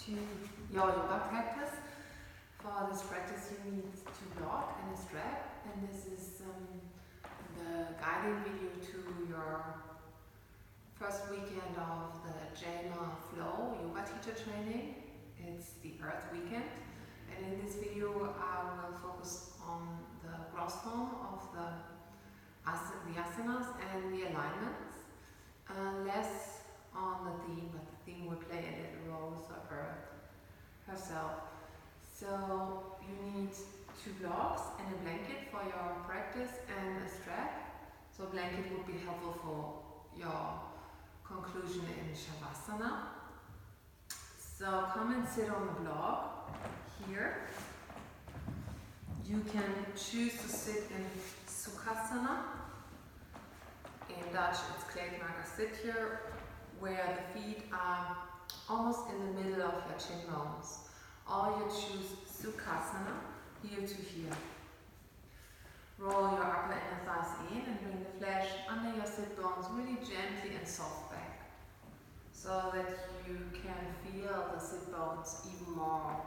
to your yoga practice. For this practice you need to block and a strap, and this is the guiding video to your first weekend of the JMA Flow Yoga Teacher Training. It's the Earth Weekend, and in this video I will focus on the gross form of the asanas and the alignments, less on the theme, but the theme will play a little role, so Earth herself. So you need 2 blocks and a blanket for your practice and a strap. So a blanket would be helpful for your conclusion in Shavasana. So come and sit on the block here. You can choose to sit in Sukhasana. In Dutch it's kleedmaker sit here, where the feet are almost in the middle of your chin bones. Or you choose Sukhasana, heel to heel. Roll your upper inner thighs in and bring the flesh under your sit bones really gently and soft back, so that you can feel the sit bones even more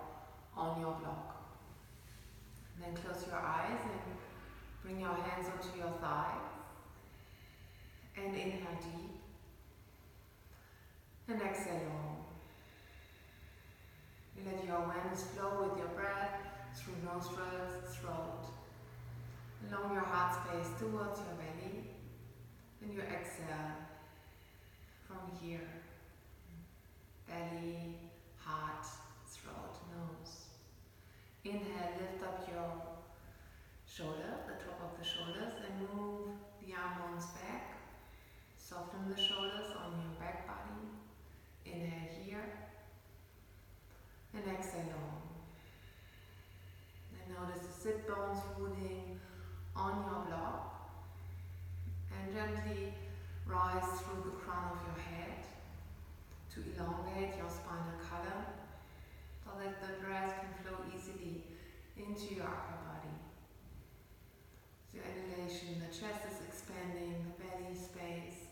on your block. And then close your eyes and bring your hands onto your thighs. And inhale deep. And exhale long. You let your awareness flow with your breath through nostrils, throat, along your heart space towards your belly, and you exhale from here. Belly, heart, throat, nose. Inhale, lift up your shoulder, the top of the shoulders, and move the arm bones back. Soften the shoulders on your back body. Inhale here. And exhale long. And notice the sit bones rooting on your block. And gently rise through the crown of your head to elongate your spinal column, so that the breath can flow easily into your upper body. With your inhalation, the chest is expanding, the belly space.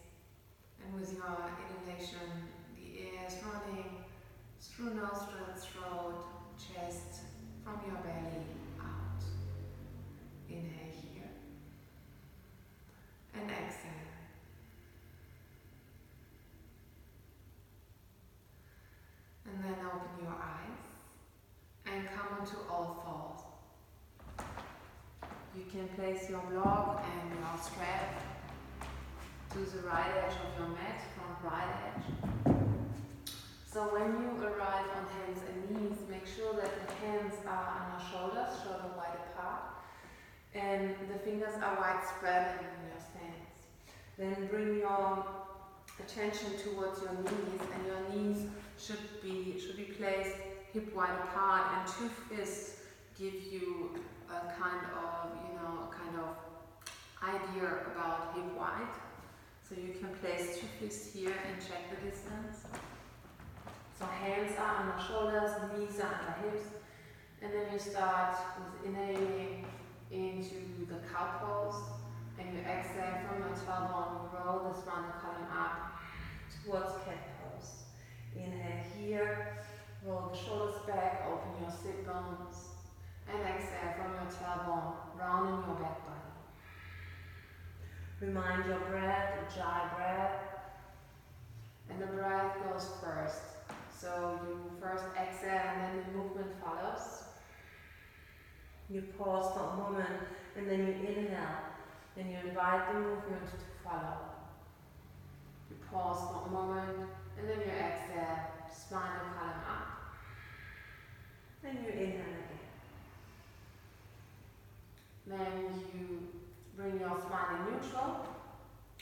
And with your inhalation, the air is running through nostrils, throat, chest, from your belly out. Inhale here. And exhale. And then open your eyes and come onto all fours. You can place your block and your strap to the right edge of your mat, front right edge. So when you arrive on hands and knees, make sure that the hands are on your shoulders, shoulder wide apart, and the fingers are widespread in your stance. Then bring your attention towards your knees, and your knees should be placed hip wide apart, and 2 fists give you a kind of idea about hip wide. So you can place 2 fists here and check the distance. So hands are on your shoulders, knees are on your hips, and then you start with inhaling into the cow pose, and you exhale from your tailbone, you roll the spinal column up towards cat pose. Inhale here, roll the shoulders back, open your sit bones, and exhale from your tailbone, rounding your back body. Remind your breath, Ujjayi breath, and the breath goes first. So you first exhale and then the movement follows. You pause for a moment and then you inhale. Then you invite the movement to follow. You pause for a moment and then you exhale, spinal column up. Then you inhale again. Then you bring your spine in neutral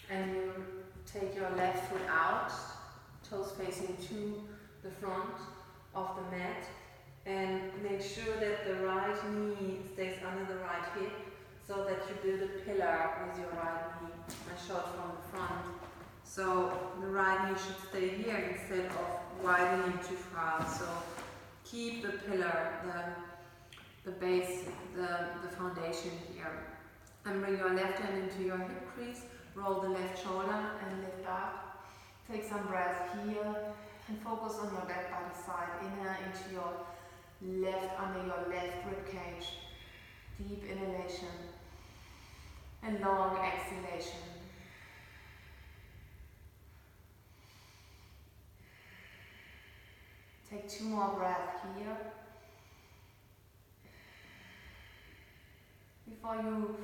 and you take your left foot out, toes facing to the front of the mat, and make sure that the right knee stays under the right hip, so that you build a pillar with your right knee. I show it from the front. So the right knee should stay here instead of widening too far. So keep the pillar, the base, the foundation here. And bring your left hand into your hip crease, roll the left shoulder and lift up. Take some breath here And focus on your back body side. Inhale into your left, under your left rib cage. Deep inhalation and long exhalation. Take 2 more breaths here. Before you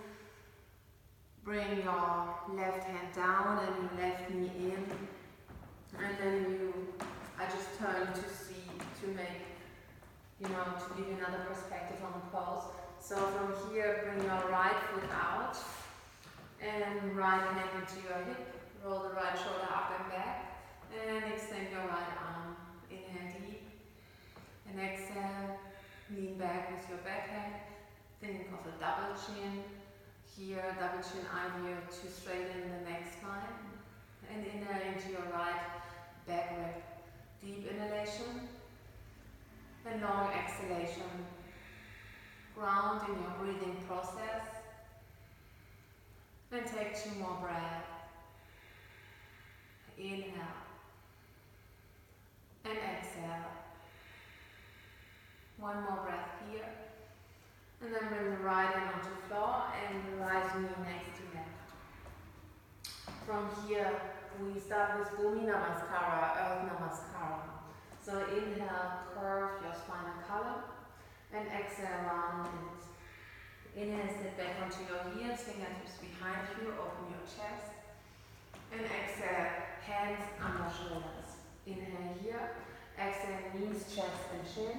bring your left hand down and your left knee in, and then I just turn to see, to make, to give you another perspective on the pose. So from here, bring your right foot out and right hand into your hip. Roll the right shoulder up and back and extend your right arm. Inhale deep and exhale. Lean back with your back hand. Think of a double chin. Here, double chin idea to straighten the neck spine. And inhale into your right back rib. Deep inhalation and long exhalation. Ground in your breathing process. And take 2 more breaths. Inhale and exhale. 1 more breath here. And then bring the right hand onto the floor and the right knee next to left. From here, we start with Bhumi Namaskara, Earth Namaskara. So inhale, curve your spinal column, and exhale, round it. Inhale, sit back onto your heels, fingertips behind you, open your chest. And exhale, hands under shoulders. Inhale here, exhale, knees, chest and chin.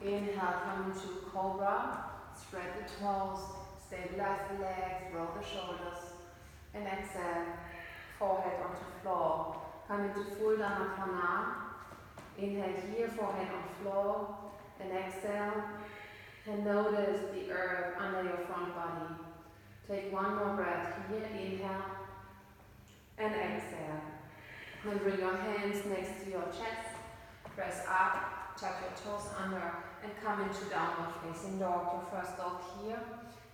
Inhale, come into Cobra, spread the toes, stabilize the legs, roll the shoulders. And exhale, forehead onto floor. Come into full Dhanapana. Inhale here, forehead on floor. And exhale, and notice the earth under your front body. Take 1 more breath here, inhale, and exhale. Then bring your hands next to your chest, press up, tuck your toes under, and come into downward facing dog, your first dog here.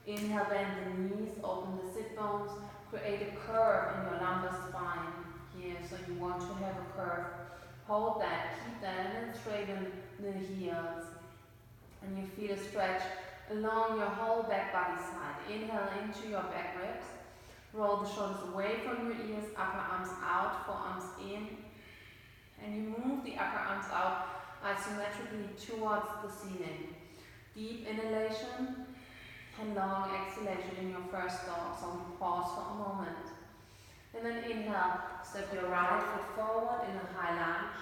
Inhale, bend the knees, open the sit bones, create a curve in your lumbar spine here, so you want to have a curve. Hold that, keep that, and then straighten the heels. And you feel a stretch along your whole back body side. Inhale into your back ribs. Roll the shoulders away from your ears, upper arms out, forearms in. And you move the upper arms out isometrically towards the ceiling. Deep inhalation and long exhalation in your first dog. So we pause for a moment. And then inhale, step your right foot forward in a high lunge.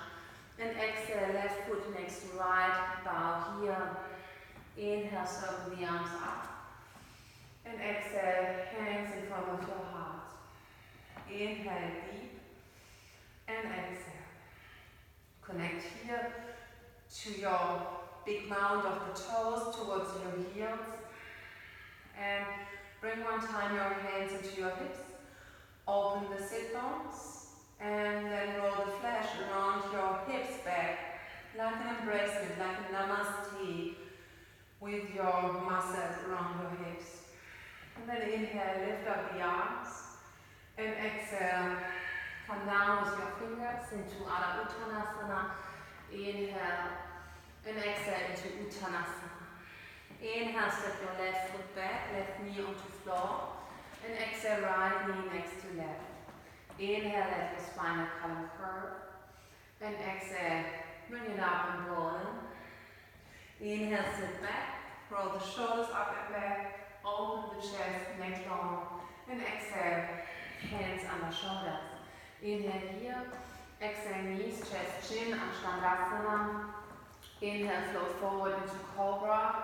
And exhale, left foot next to right, bow here. Inhale, circle the arms up. And exhale, hands in front of your heart. Inhale deep. And exhale. Connect here to your big mound of the toes towards your heels. And bring one time your hands into your hips. Open the sit bones. And then roll the flesh around your hips back, like an embracement, like a namaste, with your muscles around your hips. And then inhale, lift up the arms, and exhale, come down with your fingers into Adho Uttanasana. Inhale, and exhale into Uttanasana. Inhale, step your left foot back, left knee onto floor, and exhale, right knee next to left. Inhale, let your spinal column curve. And exhale, bring it up and roll in. Inhale, sit back. Roll the shoulders up and back. Open the chest, neck long. And exhale, hands under shoulders. Inhale here. Exhale, knees, chest, chin, Ashtandasana. Inhale, float forward into Cobra.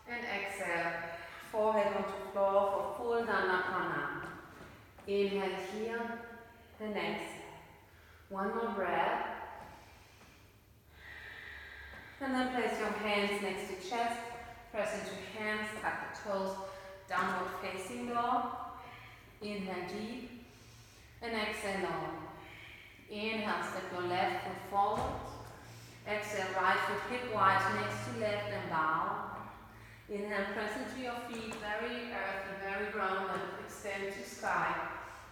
And exhale, forehead onto floor for full Dhanapana. Inhale here. And exhale. 1 more breath. And then place your hands next to chest. Press into hands, tuck the toes, downward facing dog. Inhale deep. And exhale long. Inhale, step your left foot forward. Exhale, right foot hip wide next to left and bow. Inhale, press into your feet, very earthy, very grounded. Extend to sky.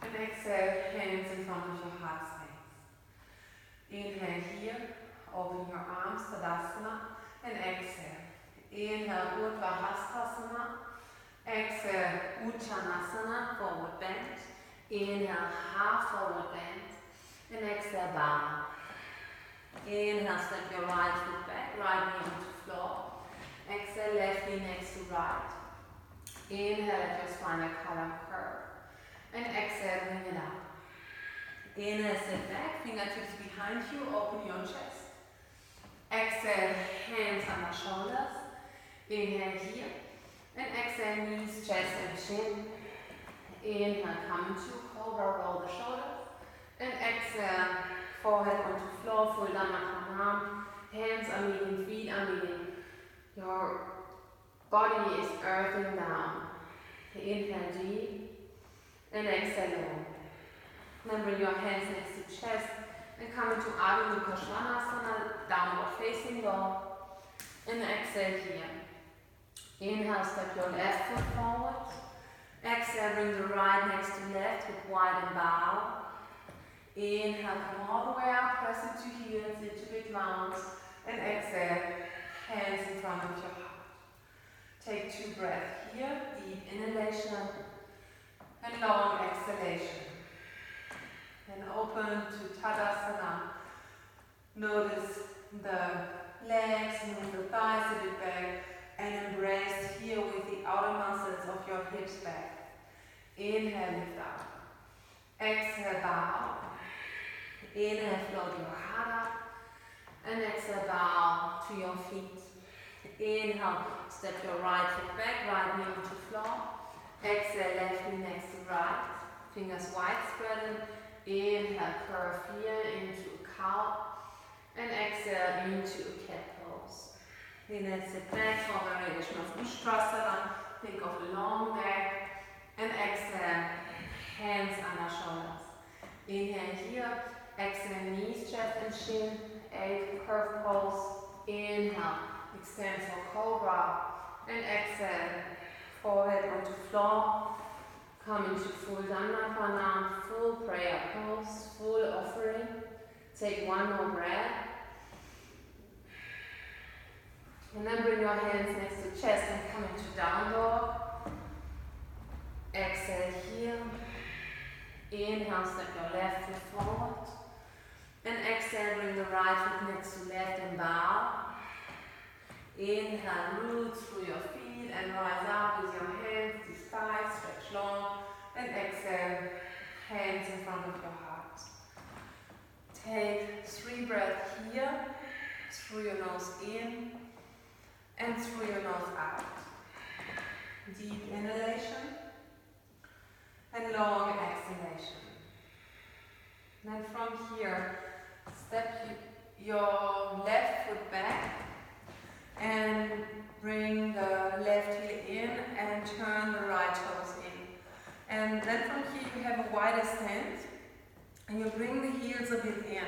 And exhale, hands in front of your heart space. Inhale here, open your arms, Tadasana, and exhale. Inhale, Urdhva Hastasana. Exhale, Uttanasana, forward bend. Inhale, half forward bend. And exhale, bow. Inhale, step your right foot back, right knee onto floor. Exhale, left knee next to right. Inhale, let your spinal column curve. And exhale, bring it up. Inhale, sit back, fingertips behind you, open your chest. Exhale, hands on the shoulders. Inhale here. And exhale, knees, chest and chin. Inhale, come to Cobra, roll the shoulders. And exhale, forehead onto floor, full Dhammakanam. Hands are meeting, feet are meeting. Your body is earthing down. Inhale deep. And exhale long. Then bring your hands next to chest. And come into Adho Mukha Svanasana, downward facing dog. And exhale here. Inhale, step your left foot forward. Exhale, bring the right next to left with wide and bow. Inhale, come all the way up, press into heels, into big mounds. And exhale, hands in front of your heart. Take 2 breaths here, deep inhalation and long exhalation. And open to Tadasana. Notice the legs, move the thighs a bit back. And embrace here with the outer muscles of your hips back. Inhale, lift up. Exhale, bow. Inhale, float your heart up. And exhale, bow to your feet. Inhale, step your right foot back, right knee onto floor. Exhale, left knee next to right. Fingers wide spreading. Inhale, curve here into a cow. And exhale, into a cat pose. Inhale, sit back for variation of Ustrasana. Think of a long neck. And exhale, hands under shoulders. Inhale here. Exhale, knees, chest and chin. 8 curve pose. Inhale, extend for Cobra. And exhale, forehead onto floor. Come into full Dhammakanam, full prayer pose, full offering. Take 1 more breath. And then bring your hands next to chest and come into down dog. Exhale here. Inhale, step your left foot forward. And exhale, bring the right foot next to left and bow. Inhale, root through your feet and rise up with your hands to thighs, stretch long. And exhale, hands in front of your heart. Take 3 breaths here, through your nose in. And through your nose out. Deep inhalation and long exhalation. Then from here, step your left foot back and bring the left heel in and turn the right toes in. And then from here you have a wider stance and you bring the heels a bit in.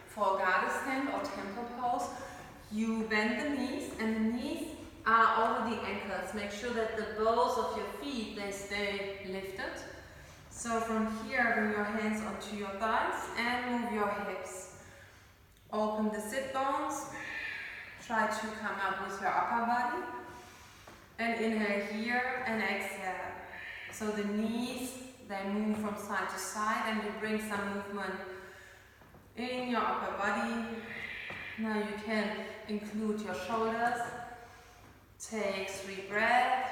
For guarded stand or temple pose, you bend the knees and the knees are over the ankles. Make sure that the balls of your feet, they stay lifted. So from here, bring your hands onto your thighs and move your hips. Open the sit bones. Try to come up with your upper body. And inhale here and exhale. So the knees, they move from side to side and you bring some movement in your upper body. Now you can include your shoulders. Take 3 breaths.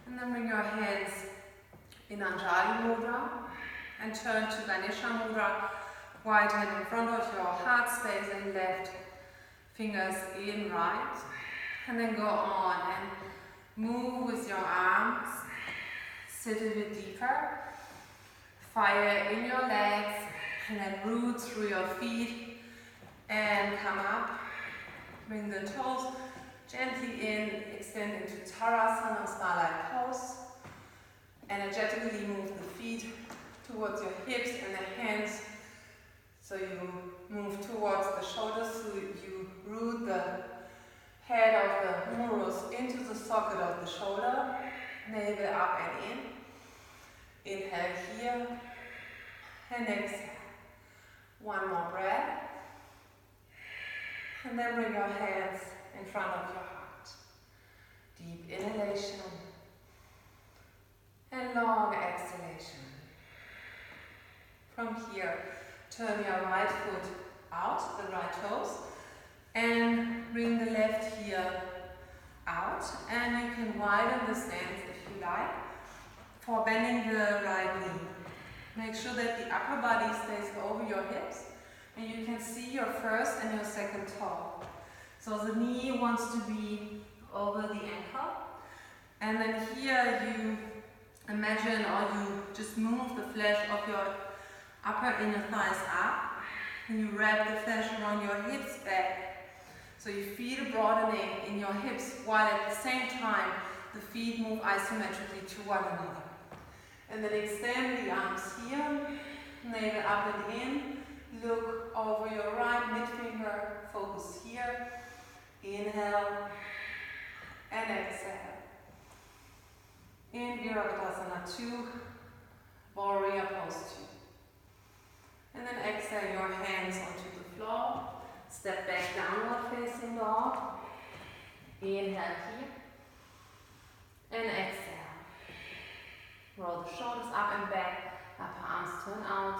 And then bring your hands in Anjali Mudra and turn to Ganesha Mudra. Right hand in front of your heart space and left fingers in right. And then go on and move with your arms. Sit a bit deeper. Fire in your legs. And then root through your feet and come up. Bring the toes gently in, extend into Tadasana, starlight pose. Energetically move the feet towards your hips and the hands. So you move towards the shoulders, so you root the head of the humerus into the socket of the shoulder, navel up and in. Inhale here and exhale. One more breath. And then bring your hands in front of your heart. Deep inhalation and long exhalation. From here, turn your right foot out, the right toes, and bring the left heel out. And you can widen the stance if you like for bending the right knee. Make sure that the upper body stays over your hips and you can see your first and your second toe. So the knee wants to be over the ankle. And then here you imagine or you just move the flesh of your upper inner thighs up. And you wrap the flesh around your hips back. So you feel a broadening in your hips while at the same time the feet move isometrically to one another. And then extend the arms here, navel up and in. Look over your right mid finger, focus here. Inhale and exhale. In Virabhadrasana 2, Warrior Pose 2. And then exhale your hands onto the floor. Step back, downward facing dog. Inhale here. And exhale. Roll the shoulders up and back. Upper arms turn out.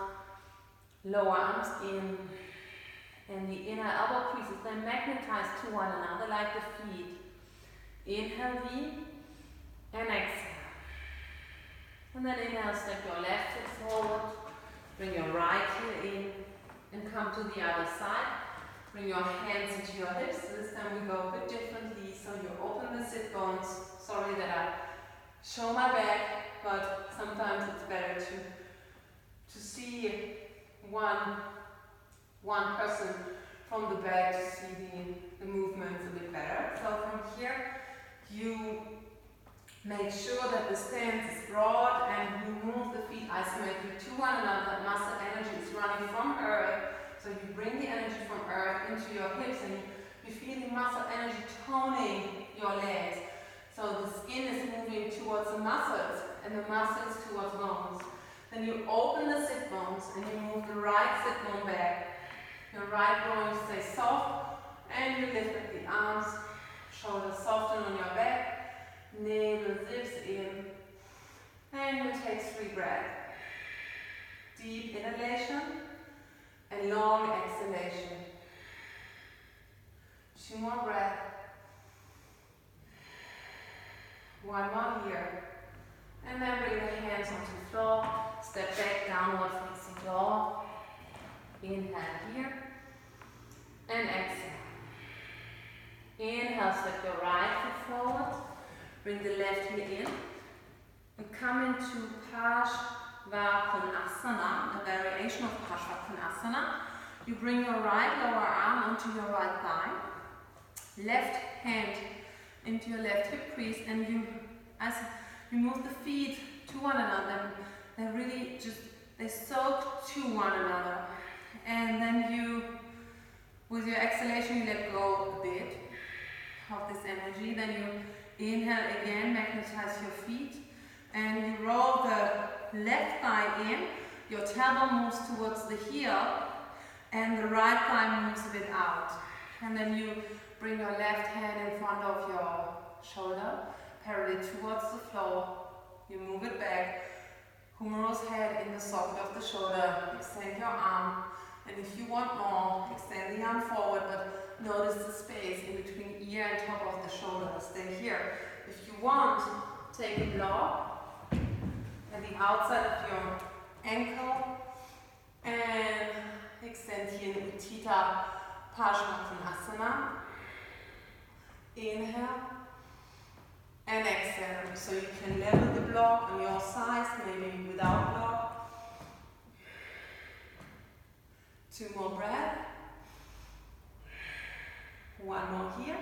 Lower arms in. And the inner elbow creases then magnetize to one another like the feet. Inhale V. And exhale. And then inhale, step your left foot forward. Bring your right heel in and come to the other side. Bring your hands into your hips. This time we go a bit differently. So you open the sit bones. Sorry that I show my back, but sometimes it's better to see one person from the back to see the movements a bit better. So from here, you make sure that the stance is broad and you move the feet isometrically to one another. Muscle energy is running from earth. So you bring the energy from earth into your hips and you feel the muscle energy toning your legs. So the skin is moving towards the muscles and the muscles towards bones. Then you open the sit bones and you move the right sit bone back. Your right groin stays soft and you lift up the arms, shoulders soften on your back. Navel zips in and you take 3 breaths. Deep inhalation and long exhalation. 2 more breaths. 1 more here. And then bring the hands onto the floor. Step back, downward facing dog. Inhale here. And exhale. Inhale, step your right foot forward. Bring the left heel in and come into Parshvakonasana, a variation of Parshvakonasana. You bring your right lower arm onto your right thigh, left hand into your left hip crease, and as you move the feet to one another, they soak to one another. And then you, with your exhalation, you let go a bit of this energy. Then you inhale again, magnetize your feet, and you roll the left thigh in, your tailbone moves towards the heel, and the right thigh moves a bit out. And then you bring your left hand in front of your shoulder, parallel towards the floor, you move it back, humerus head in the socket of the shoulder, extend your arm, and if you want more, extend the arm forward, but notice the space in between ear and top of the shoulder. Stay here. If you want, take a block at the outside of your ankle and extend here in Uttita Parshvakonasana. Inhale and exhale. So you can level the block on your size, maybe without block. 2 more breaths. 1 more here.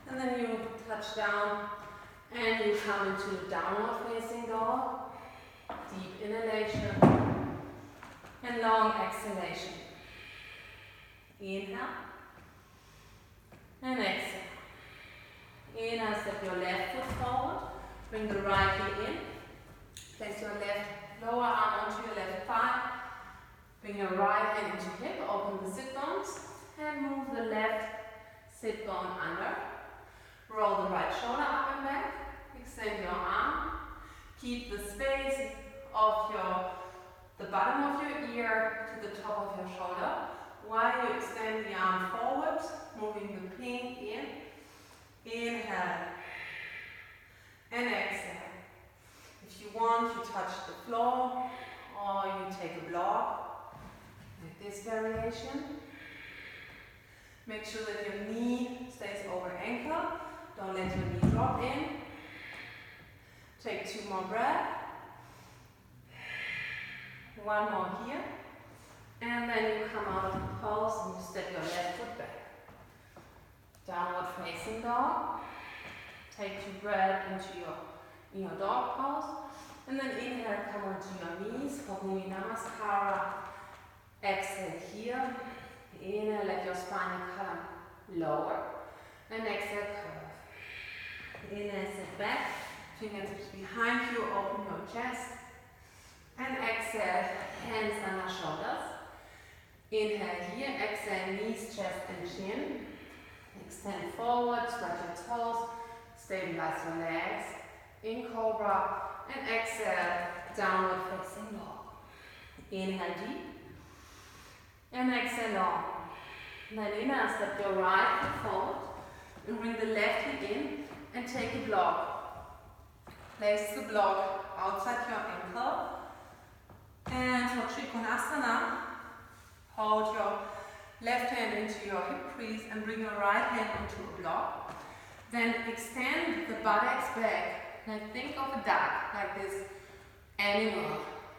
And then you touch down and you come into downward facing dog. Deep inhalation and long exhalation. Inhale and exhale. Inhale, step your left foot forward. Bring the right heel in. Place your left lower arm onto your left thigh. Bring your right hand into hip, open the sit bones, and move the left sit bone under. Roll the right shoulder up and back. Extend your arm. Keep the space of the bottom of your ear to the top of your shoulder while you extend the arm forward, moving the ping in. Inhale and exhale. If you want, you touch the floor or you take a block with this variation. Make sure that your knee stays over ankle. Don't let your knee drop in. Take 2 more breaths. 1 more here. And then you come out of the pose and you step your left foot back. Downward facing dog. Take 2 breaths in your dog pose. And then inhale, come onto your knees for Bhumi Namaskara. Exhale here. Inhale, let your spinal column lower. And exhale, curve. Inhale, sit back. Fingertips behind you, open your chest. And exhale, hands under shoulders. Inhale here, exhale, knees, chest and chin. Extend forward, spread your toes, stabilize your legs. In Cobra, and exhale, downward facing dog. Inhale deep, and exhale long. Then inhale, step your right foot forward, and bring the left hip in, and take a block. Place the block outside your ankle. And for Trikonasana, hold your left hand into your hip crease and bring your right hand into a block. Then extend the buttocks back. Now think of a duck, like this animal,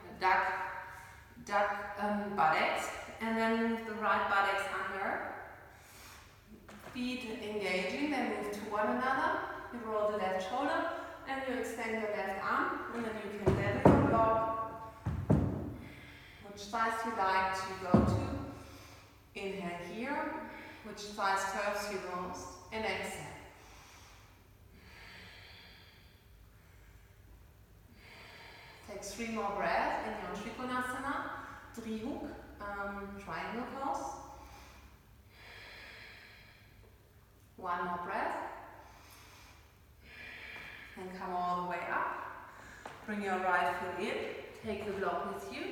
a duck buttocks. And then move the right buttocks under. Feet engaging, they move to one another. You roll the left shoulder and you extend your left arm. And then you can level your block. Which size you like to go to. Inhale here. Which size serves you most. And exhale. Take 3 more breaths in your Trikonasana. Drihuk, triangle pose. 1 more breath. And come all the way up. Bring your right foot in. Take the block with you.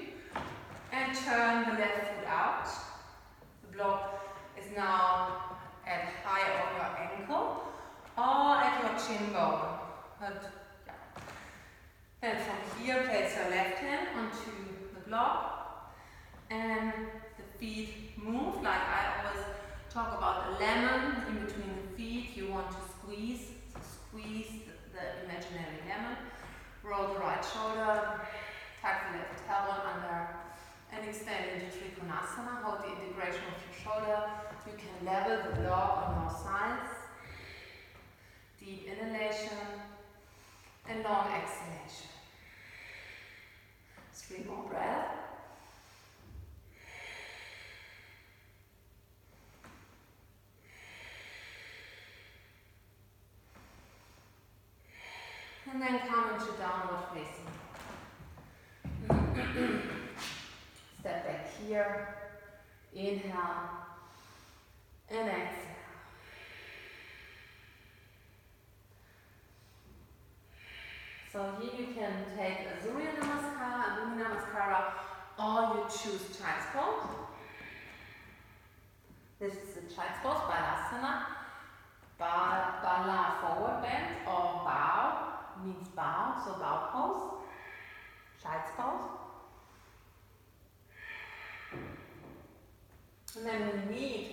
And turn the left foot out. The block is now at high of your ankle or at your chin bone. Then from here, place your left hand onto the block and the feet move like I always talk about a lemon in between the feet. You want to squeeze the imaginary lemon. Roll the right shoulder, tuck the left tailbone under and extend into Trikonasana. Hold the integration of your shoulder. You can level the block on your sides. Deep inhalation and long exhalation. 3 more breaths. And then come into downward facing. Step back here. Inhale and exhale. So here you can take a Surya Namaskara and Bhumi Namaskara, or you choose Child's Pose. This is the Child's Pose, Balasana. Bala forward bend, or bow means bow, so bow pose. Child's Pose. And then we meet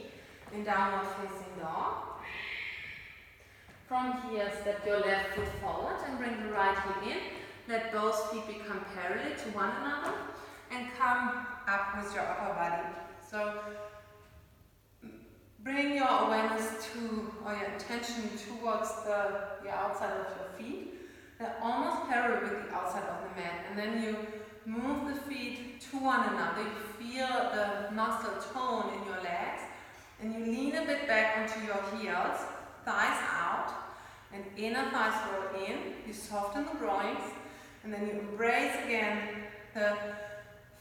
in downward facing dog. From here, step your left foot forward and bring the right hip in. Let both feet become parallel to one another and come up with your upper body. So bring your awareness or your attention towards the outside of your feet. They're almost parallel with the outside of the mat. And then you move the feet to one another. You feel the muscle tone in your legs. And you lean a bit back onto your heels. Thighs out and inner thighs roll in. You soften the groins And then you embrace again the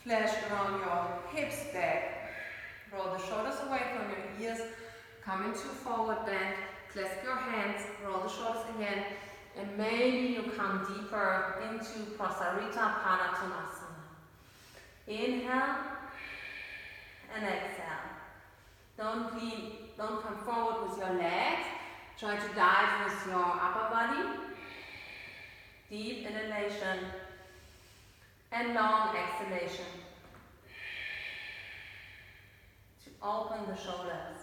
flesh around your hips back. Roll the shoulders away from your ears. Come into forward bend. Clasp your hands. Roll the shoulders again. And maybe you come deeper into Prasarita Panatonasana. Inhale and exhale. Don't come forward with your legs. Try to dive with your upper body. Deep inhalation and long exhalation. To open the shoulders.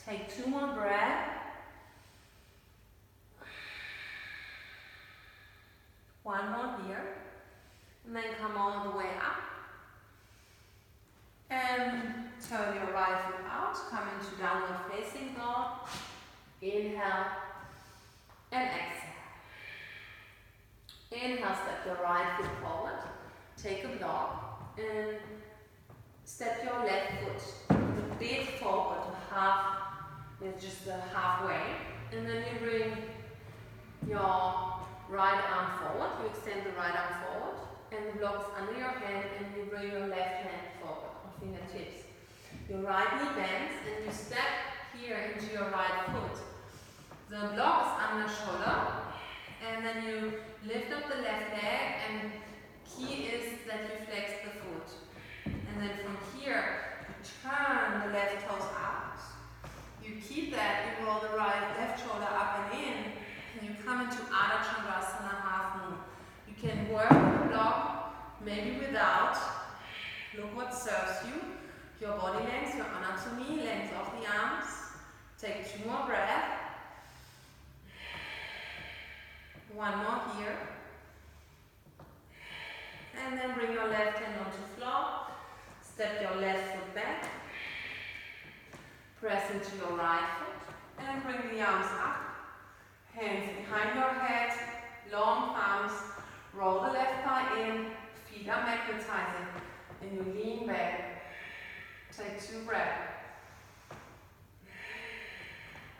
Take 2 more breaths. One more here. And then come all the way up. And turn your right foot out. Come into downward facing dog. Inhale and exhale. Inhale, step your right foot forward. Take a block and step your left foot a bit forward to half. It's just halfway, and then you bring your right arm forward. You extend the right arm forward, and the block is under your hand, and you bring your left hand forward, or fingertips. Your right knee bends, and you step here into your right foot. The block is under shoulder, and then you lift up the left leg, and key is that you flex the foot. And then from here, you turn the left toes out. You keep that, you roll the left shoulder up and in, and you come into Ardha Chandrasana half moon. You can work the block, maybe without. Look what serves you. Your body length, your anatomy, length of the arms. Take 2 more breaths. One more here. And then bring your left hand onto the floor. Step your left foot back. Press into your right foot and bring the arms up. Hands behind your head, long palms. Roll the left thigh in, feet are magnetizing, and you lean back. Take 2 breaths.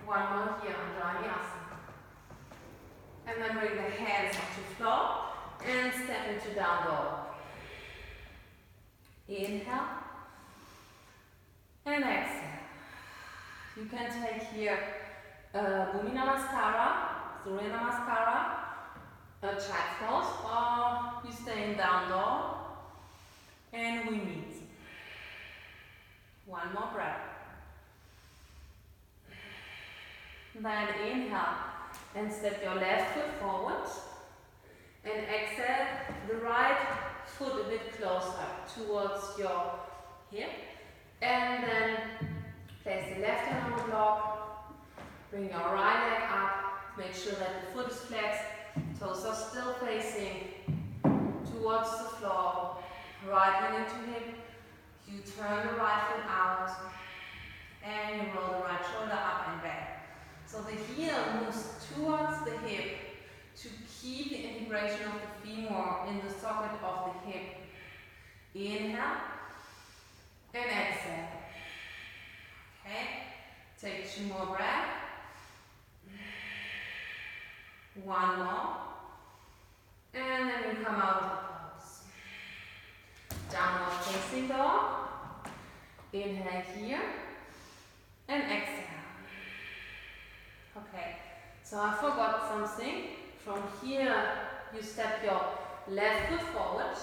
One more here, Anjali Asana. And then bring the hands up to the floor and step into down dog. Inhale and exhale. You can take here Bhumi Namaskara, Surya Namaskara, a child's pose, or you stay in down dog, and we meet. One more breath. Then inhale and step your left foot forward, and exhale the right foot a bit closer towards your hip, and then place the left hand on the block, bring your right leg up, make sure that the foot is flexed, toes are still facing towards the floor, right hand into hip, you turn the right foot out, and you roll the right shoulder up and back. So the heel moves towards the hip to keep the integration of the femur in the socket of the hip. Inhale and exhale. Okay, take 2 more breaths. One more. And then you come out of the pose. Downward facing dog. Inhale here. And exhale. Okay, so I forgot something. From here, you step your left foot forward.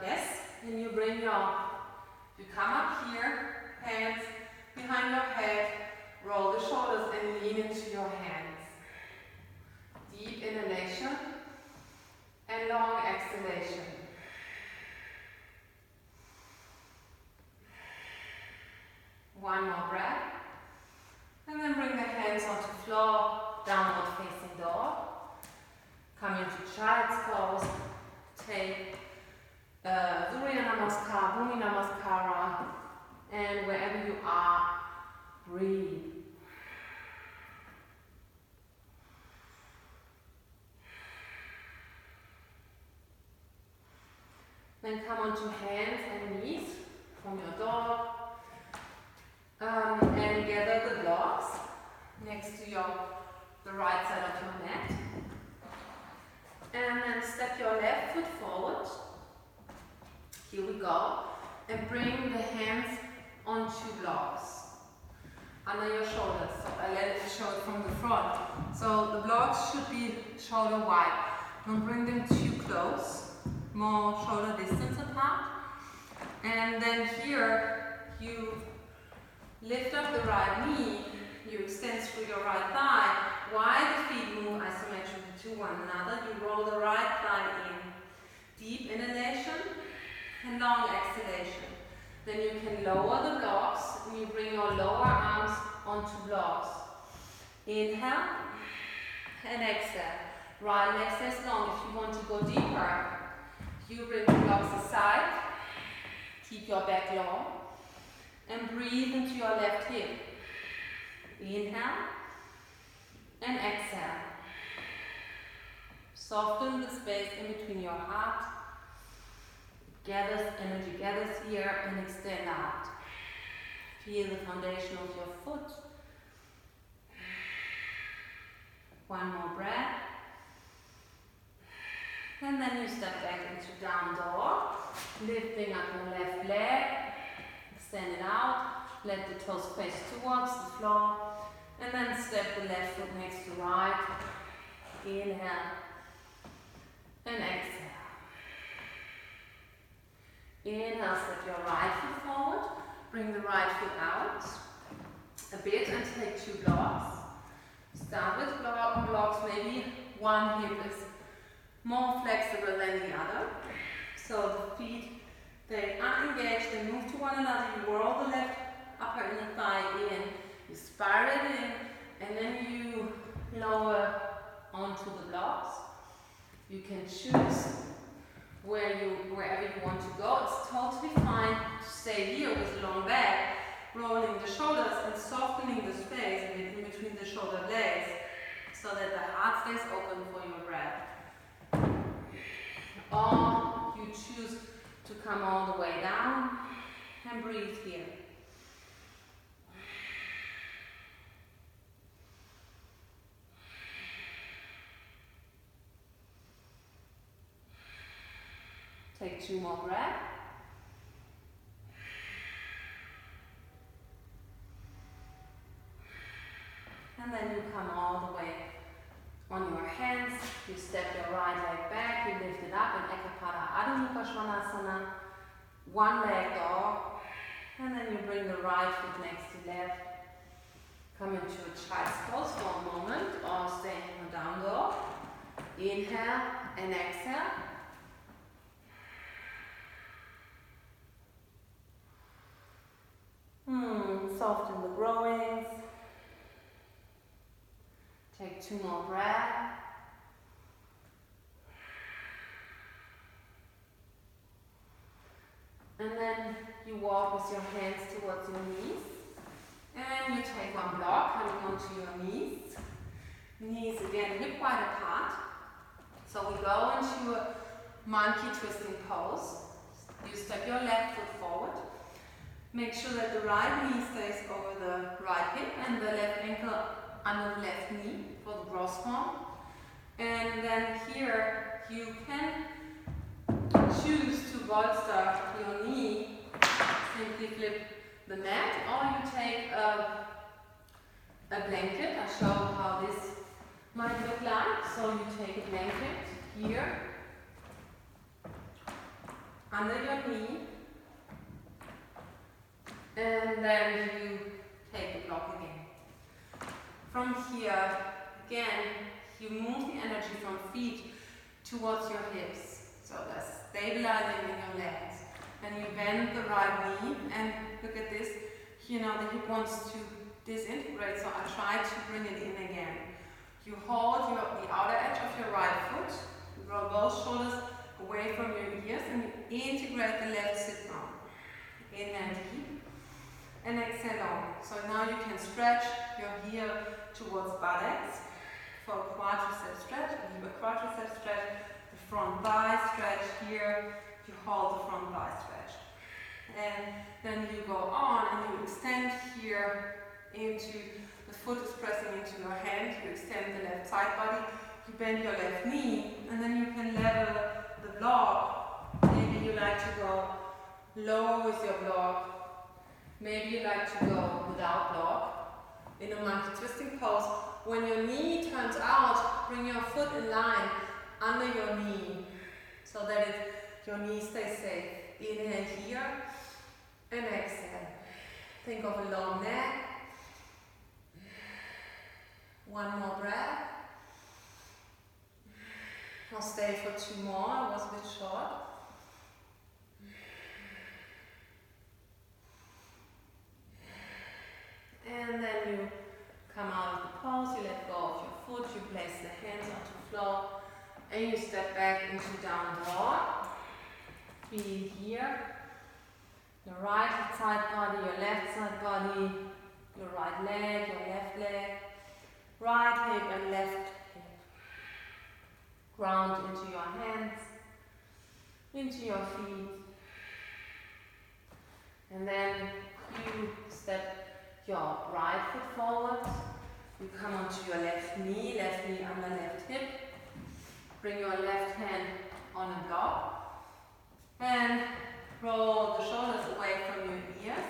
Yes, and you bring you come up here, hands behind your head, roll the shoulders and lean into your hands. Deep inhalation and long exhalation. One more breath. And then bring the hands onto the floor, downward facing dog. Come into child's pose. Take Surya Namaskara, Bhumi Namaskara, and wherever you are, breathe. Then come onto hands and knees from your dog. And gather the blocks next to the right side of your mat. And then step your left foot forward. Here we go. And bring the hands onto blocks under your shoulders. So I let it show it from the front. So the blocks should be shoulder wide. Don't bring them too close. More shoulder distance apart. And then here you lift up the right knee. You extend through your right thigh. While the feet move isometrically to one another, you roll the right thigh in. Deep inhalation and long exhalation. Then you can lower the blocks and you bring your lower arms onto blocks. Inhale and exhale. Right leg stays long. If you want to go deeper, you bring the blocks aside. Keep your back long. And breathe into your left hip. Inhale and exhale. Soften the space in between your heart. Energy gathers here and extend out. Feel the foundation of your foot. One more breath. And then you step back into down dog. Lifting up your left leg. Extend it out. Let the toes face towards the floor. And then step the left foot next to right. Inhale. And exhale. Inhale, step your right foot forward. Bring the right foot out a bit and take two blocks. Start with blocks. Maybe one hip is more flexible than the other. So the feet, they are engaged, they move to one another. You roll the left upper inner thigh in. You spiral it in, and then you lower onto the blocks. You can choose wherever you want to go. It's totally fine to stay here with long back, rolling the shoulders and softening the space in between the shoulder blades so that the heart stays open for your breath. Or you choose to come all the way down and breathe here. Take two more breaths. And then you come all the way on your hands. You step your right leg back, you lift it up in Ekapada Adho Mukha Svanasana. One leg dog. And then you bring the right foot next to left. Come into a child's pose for a moment or stay in a down dog. Inhale and exhale. Soften the groins. Take two more breaths. And then you walk with your hands towards your knees. And you take one block coming onto your knees. Knees again hip wide apart. So we go into a monkey twisting pose. You step your left foot forward. Make sure that the right knee stays over the right hip and the left ankle under the left knee for the gross form. And then here you can choose to bolster your knee. Simply flip the mat, or you take a blanket. I'll show how this might look like. So you take a blanket here under your knee. And then you take the block again. From here, again, you move the energy from feet towards your hips. So that's stabilizing in your legs. And you bend the right knee, and look at this. You know, the hip wants to disintegrate, so I try to bring it in again. You hold the outer edge of your right foot, you roll both shoulders away from your ears, and you integrate the left sit bone. Inhale deep. And exhale long. So now you can stretch your heel towards buttocks for a quadricep stretch, a quadricep stretch, the front thigh stretch here. You hold the front thigh stretched. And then you go on and you extend here into, the foot is pressing into your hand, you extend the left side body, you bend your left knee, and then you can level the block. Maybe you like to go lower with your block. Maybe you like to go without block. In a monkey twisting pose, when your knee turns out, bring your foot in line under your knee so that your knee stays safe. Inhale here and exhale. Think of a long neck. One more breath. I'll stay for 2 more, I was a bit short. And then you come out of the pose, you let go of your foot, you place the hands onto the floor, and you step back into down dog. Be here. Your right side body, your left side body, your right leg, your left leg, right hip and left hip. Ground into your hands, into your feet. And then you step your right foot forward. You come onto your left knee under left hip. Bring your left hand on a block. And roll the shoulders away from your ears.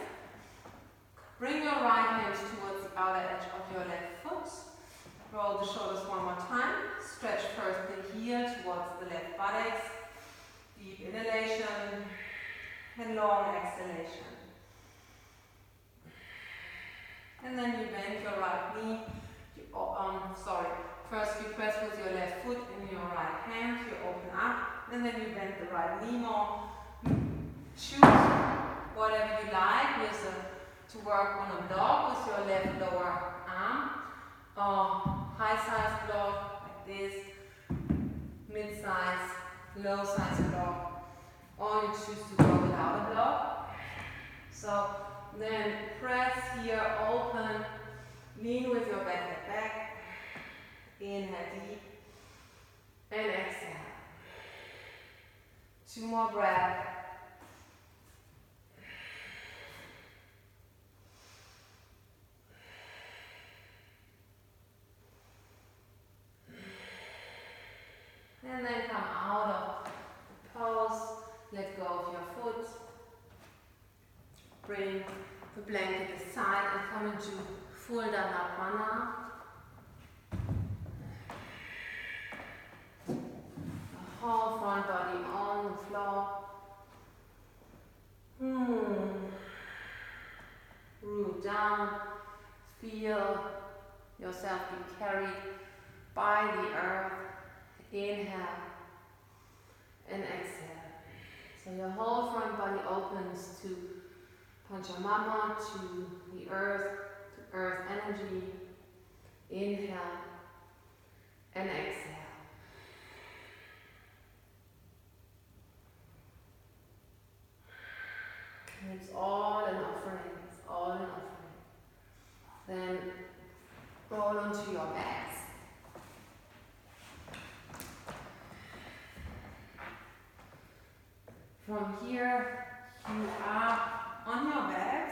Bring your right hand towards the outer edge of your left foot. Roll the shoulders one more time. Stretch first the heel towards the left buttocks. Deep inhalation and long exhalation. And then you bend your right knee. First you press with your left foot in your right hand. You open up. And then you bend the right knee more. Choose whatever you like. To work on a block with your left lower arm. Or high-size block like this. Mid-size, low-size block. Or you choose to go without a block. So then press here, open, lean with your back. Inhale deep and exhale. 2 more breaths. And then come out of the pose, let go of your foot. Bring the blanket aside and come into full Dhanapana. The whole front body on the floor. Root down. Feel yourself be carried by the earth. Inhale and exhale. So your whole front body opens to Panchamama, to the earth energy. Inhale and exhale. And it's all an offering. It's all an offering. Then roll onto your backs. From here, you are on your back,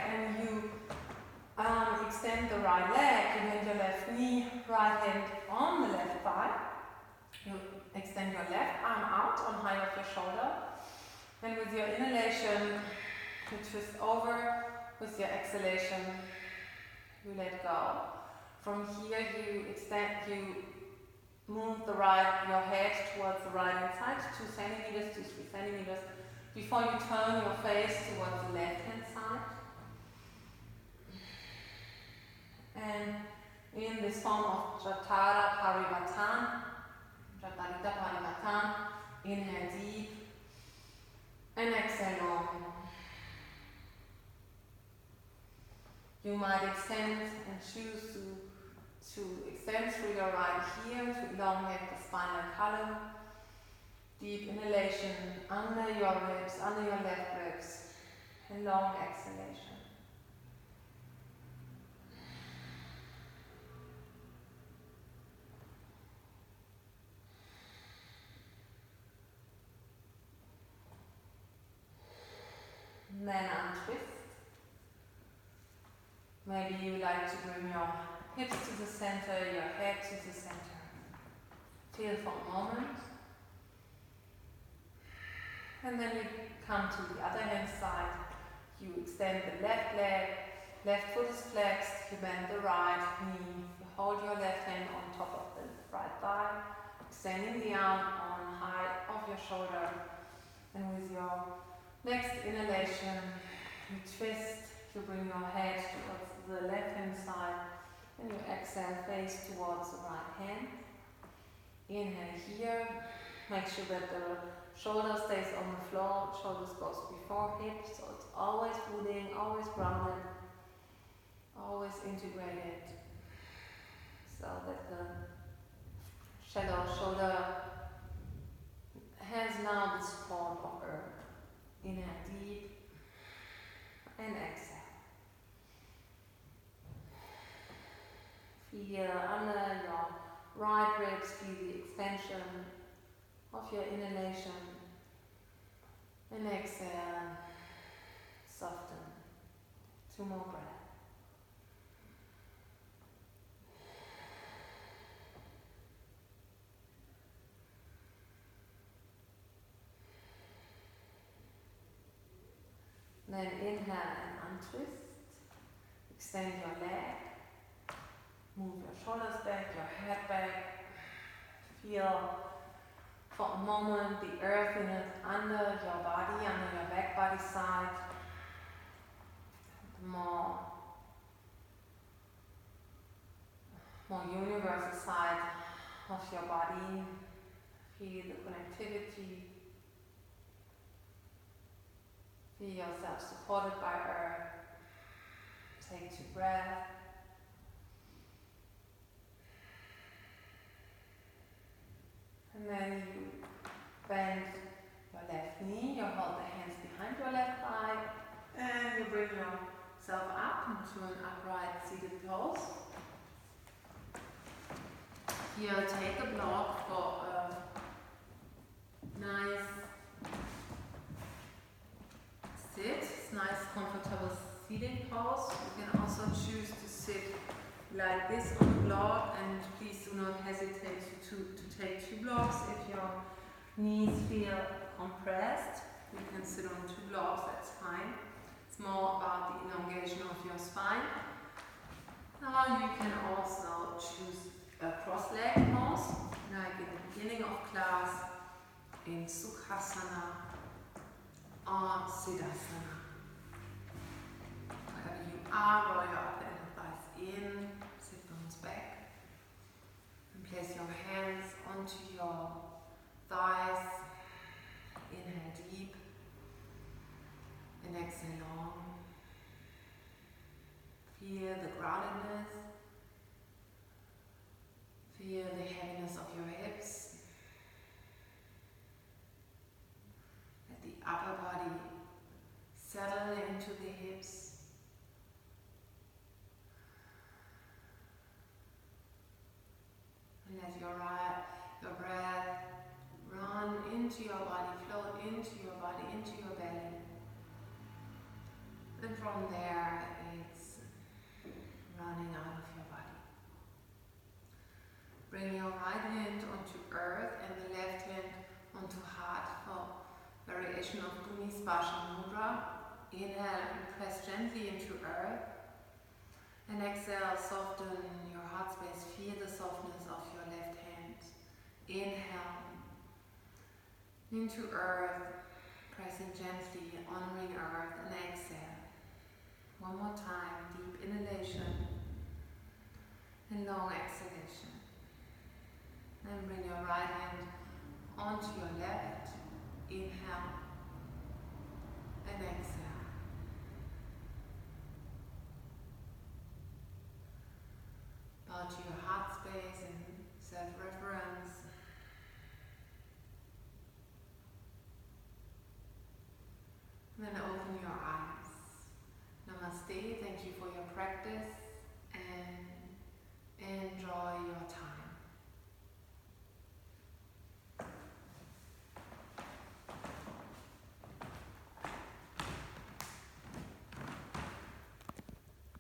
and you extend the right leg, you bend your left knee, right hand on the left thigh. You extend your left arm out on high of your shoulder. And with your inhalation, you twist over. With your exhalation, you let go. From here, you move your head towards the right hand side, 2 centimeters to 3 centimeters, before you turn your face towards the left hand side. And in this form of Jatara Parivatan, Jatarita Parivatan, inhale deep and exhale long. You might extend and choose to extend through your right heel to elongate the spinal column. Deep inhalation under your ribs, under your left ribs, and long exhalation. And then untwist. Maybe you like to bring your hips to the center, your head to the center. Feel for a moment. And then you come to the other hand side. You extend the left leg, left foot is flexed, you bend the right knee, you hold your left hand on top of the right thigh, extending the arm on high of your shoulder. And with your next inhalation, you twist, you bring your head towards the left hand side, and you exhale, face towards the right hand. Inhale here, make sure that the shoulder stays on the floor, shoulders goes before hips, so it's always rooting, always grounded, always integrated, so that the shallow shoulder has now the support of earth. Inhale deep and exhale. Feel under your right ribs, feel the expansion of your inhalation, and exhale, soften. 2 more breaths. Then inhale and untwist. Extend your leg. Move your shoulders back, your head back. Feel for a moment the earthiness under your body, under your back body side. The more universal side of your body. Feel the connectivity. Feel yourself supported by earth. Take 2 breaths. And then you bend your left knee, you hold the hands behind your left thigh, and you bring yourself up into an upright seated pose. Here, take a block for a nice sit, nice comfortable seating pose. You can also choose to sit like this on the block, and please do not hesitate to take 2 blocks. If your knees feel compressed, you can sit on 2 blocks, that's fine. It's more about the elongation of your spine. Now you can also choose a cross-leg pose, like in the beginning of class, in Sukhasana or Siddhasana. Wherever you are, roll your upper inner thighs in, sit bones back, and place your hands onto your thighs. Inhale deep and exhale long. Feel the groundedness. Feel the heaviness of your hips. Let the upper body settle into the hips. And let your breath run into your body, flow into your body, into your belly. And from there, it's running out of your body. Bring your right hand onto earth and the left hand onto heart for variation of Bhumi Namaskara. Inhale and press gently into earth. And exhale, soften your heart space. Feel the softness of your left hand. Inhale into earth, pressing gently, honoring earth, and exhale. One more time, deep inhalation and long exhalation. Then bring your right hand onto your left. Inhale and exhale. Bow to your heart space and self-reference. Then open your eyes. Namaste, thank you for your practice.